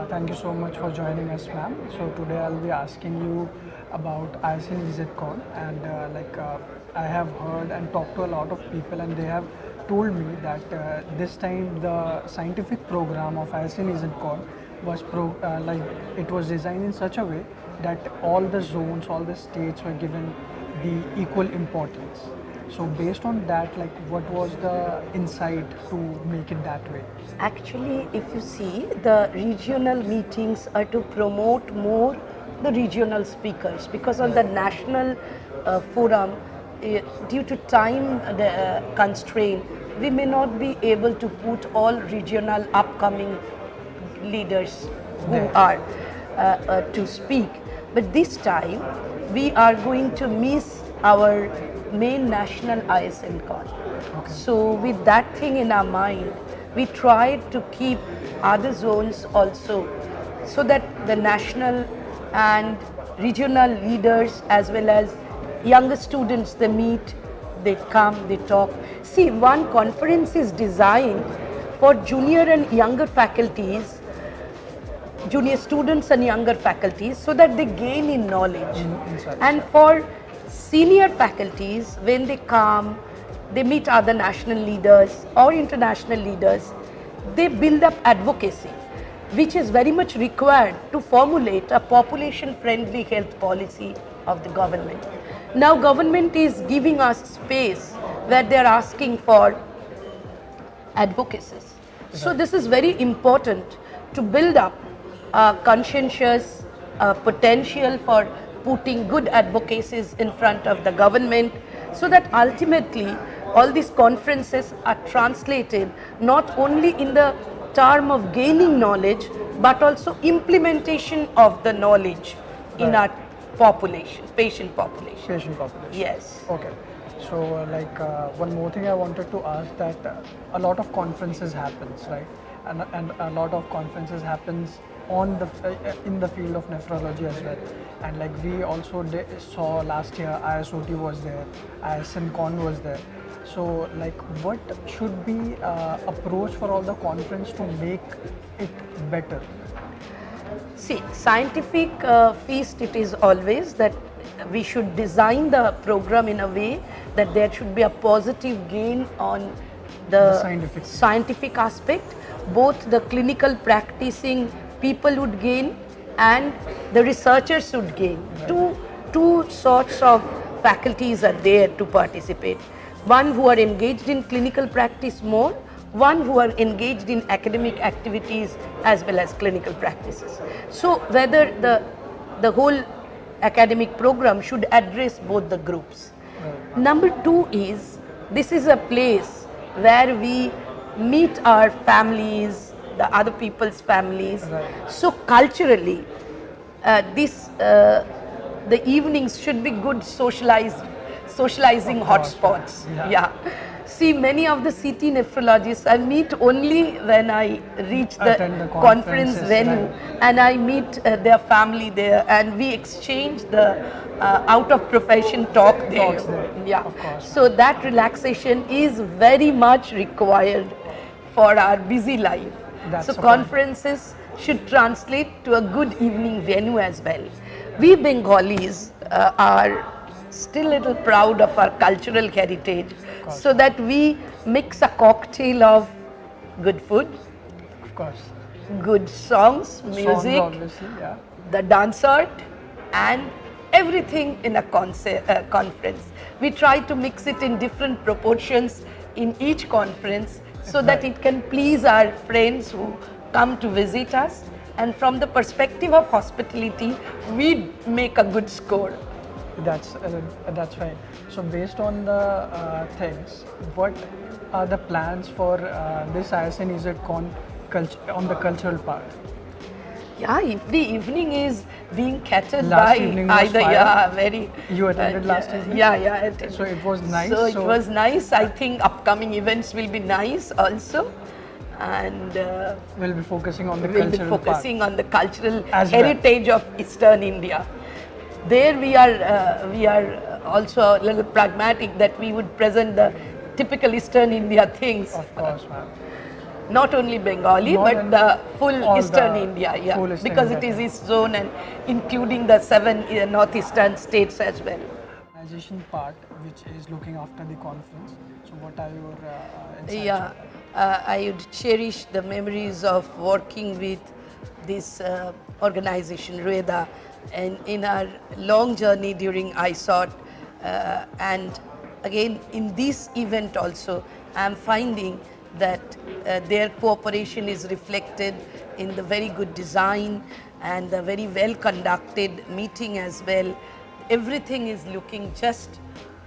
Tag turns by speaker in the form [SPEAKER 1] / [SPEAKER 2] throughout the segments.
[SPEAKER 1] Thank you so much for joining us, ma'am. So today I'll be asking you about ISNEZCon, and I have heard and talked to a lot of people, and they have told me that this time the scientific program of ISNEZCon was it was designed in such a way that all the zones, all the states were given the equal importance. So based on that, like what was the insight to make it that way?
[SPEAKER 2] Actually, if you see, the regional meetings are to promote more the regional speakers, because on the national forum, due to time constraint, we may not be able to put all regional upcoming leaders who are to speak. But this time, we are going to miss our main national ISNCon.
[SPEAKER 1] Okay.
[SPEAKER 2] So with that thing in our mind, we tried to keep other zones also, so that the national and regional leaders as well as younger students, they meet, they come, they talk. See, one conference is designed for junior and younger faculties, junior students and younger faculties, so that they gain in knowledge. And for senior faculties, when they come, they meet other national leaders or international leaders, they build up advocacy, which is very much required to formulate a population-friendly health policy of the government. Now government is giving us space where they are asking for advocacies. So this is very important to build up conscientious potential for putting good advocacies in front of the government, so that ultimately all these conferences are translated not only in the term of gaining knowledge, but also implementation of the knowledge in our population, patient population.
[SPEAKER 1] Patient population.
[SPEAKER 2] Yes.
[SPEAKER 1] Okay. So one more thing I wanted to ask, that a lot of conferences happens, right? And a lot of conferences happens on the in the field of nephrology as well. And like we also saw last year, ISOT was there, ISNCon was there. So like what should be approach for all the conference to make it better?
[SPEAKER 2] See, scientific feast, it is always that we should design the program in a way that there should be a positive gain on the scientific aspect. Both the clinical practicing people would gain and the researchers would gain. Two sorts of faculties are there to participate. One who are engaged in clinical practice more, one who are engaged in academic activities as well as clinical practices. So whether the whole academic program should address both the groups. Number two is, this is a place where we meet our families, the other people's families. So culturally, the evenings should be good socializing hotspots. Yeah. See, many of the CT nephrologists I meet only when I reach the conference venue, and I meet their family there, and we exchange the out of profession talk there. Yeah.
[SPEAKER 1] Of course.
[SPEAKER 2] So that relaxation is very much required for our busy life. So conferences should translate to a good evening venue as well. We Bengalis are still a little proud of our cultural heritage, so that we mix a cocktail of good food,
[SPEAKER 1] of course,
[SPEAKER 2] good songs, music,
[SPEAKER 1] yeah,
[SPEAKER 2] the dance art, and everything in a conference. We try to mix it in different proportions in each conference, so that it can please our friends who come to visit us, and from the perspective of hospitality, we make a good score.
[SPEAKER 1] That's fine. So based on the things, what are the plans for this ISNEZCon on the cultural part?
[SPEAKER 2] Yeah, the evening is being catered by either. Yeah, very.
[SPEAKER 1] You attended last evening?
[SPEAKER 2] Yeah, I attended.
[SPEAKER 1] So it was nice.
[SPEAKER 2] So it was nice. I think upcoming events will be nice also, and
[SPEAKER 1] we'll be focusing on the
[SPEAKER 2] cultural heritage of Eastern India. There we are also a little pragmatic, that we would present the typical Eastern India things.
[SPEAKER 1] Of course, ma'am.
[SPEAKER 2] Not only Bengali,
[SPEAKER 1] Not
[SPEAKER 2] but
[SPEAKER 1] only-
[SPEAKER 2] the full
[SPEAKER 1] all
[SPEAKER 2] Eastern
[SPEAKER 1] the
[SPEAKER 2] India, yeah,
[SPEAKER 1] full Eastern
[SPEAKER 2] because it
[SPEAKER 1] India.
[SPEAKER 2] is East Zone and including the 7 northeastern states as well.
[SPEAKER 1] Organization part, which is looking after the conference. So, what are your insights
[SPEAKER 2] Yeah,
[SPEAKER 1] on that?
[SPEAKER 2] I would cherish the memories of working with this organization, RUEDA, and in our long journey during ISOT. And again, in this event also, I am finding that their cooperation is reflected in the very good design and the very well conducted meeting as well. Everything is looking just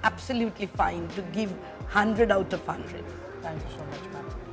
[SPEAKER 2] absolutely fine to give 100 out of 100.
[SPEAKER 1] Thank you so much, ma'am.